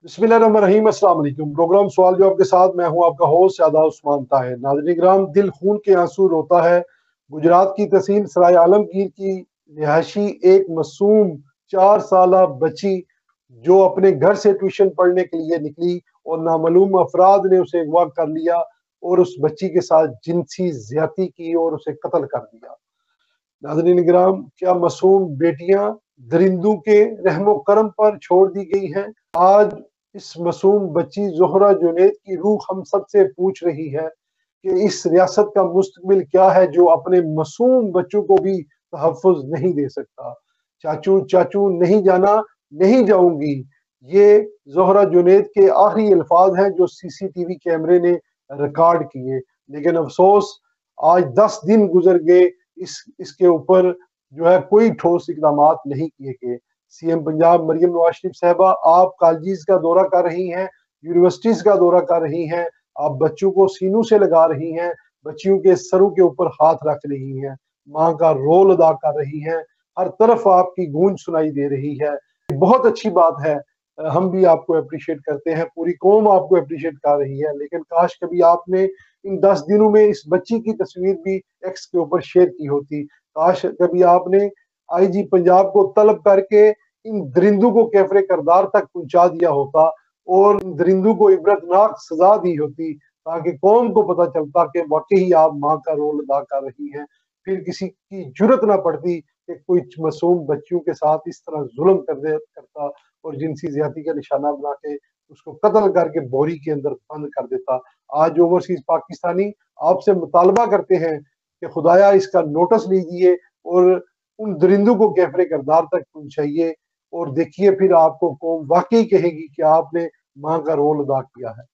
बिस्मिल्लाहिर्रहमानिर्रहीम। अस्सलाम वालेकुम। प्रोग्राम सवाल जवाब के साथ मैं हूं आपका होस्ट शादाब उस्मान ताहिर। नाज़रीन किराम, दिल खून के आंसू रोता है। गुजरात की तहसील सराय आलमगीर की रिहायशी एक मासूम 4 साला बच्ची जो अपने घर से ट्यूशन पढ़ने के लिए निकली और नामालूम अफराद ने उसे अगवा कर लिया और उस बच्ची के साथ जिनसी ज्यादती की और उसे कत्ल कर दिया। नाज़रीन किराम, क्या मासूम बेटियां दरिंदों के रहमो करम पर छोड़ दी गई हैं? आज इस मासूम बच्ची ज़ोहरा जुनैद की रूह हम सब से पूछ रही है कि इस रियासत का मुस्तकबिल क्या है जो अपने मासूम बच्चों को भी तहफ़्फ़ुज़ नहीं दे सकता। चाचू चाचू नहीं जाना, नहीं जाऊंगी, ये ज़ोहरा जुनैद के आखिरी अल्फाज हैं जो सीसीटीवी कैमरे ने रिकॉर्ड किए। लेकिन अफसोस, आज 10 दिन गुजर गए, इसके ऊपर जो है कोई ठोस इकदामात नहीं किए गए। सीएम पंजाब मरियम नवाज शरीफ साहबा, आप कॉलेजेस का दौरा कर रही हैं, यूनिवर्सिटीज का दौरा कर रही हैं, आप बच्चों को सीनों से लगा रही हैं, बच्चियों के सरों के ऊपर हाथ रख रही हैं, माँ का रोल अदा कर रही हैं, हर तरफ आपकी गूंज सुनाई दे रही है। बहुत अच्छी बात है। हम भी आपको अप्रिशिएट करते हैं, पूरी कौम आपको अप्रिशिएट कर रही है। लेकिन काश कभी आपने इन 10 दिनों में इस बच्ची की तस्वीर भी एक्स के ऊपर शेयर की होती। काश कभी आपने आईजी पंजाब को तलब करके इन दरिंदों को कैफरे करदार तक पहुंचा दिया होता और इन दरिंदों को इबरतनाक सजा दी होती, ताकि कौम को पता चलता कि वाकई आप माँ का रोल अदा कर रही हैं। फिर किसी की जुर्रत ना पड़ती कि कोई मासूम बच्चियों के साथ इस तरह जुल्म करता और जिनसी ज्यादती का निशाना बना के उसको कत्ल करके बोरी के अंदर बंद कर देता। आज ओवरसीज पाकिस्तानी आपसे मुतालबा करते हैं कि खुदाया इसका नोटिस लीजिए और उन दरिंदों को कैफरे करदार तक पहुंचाइए, और देखिए फिर आपको कौम वाकई कहेगी कि आपने माँ का रोल अदा किया है।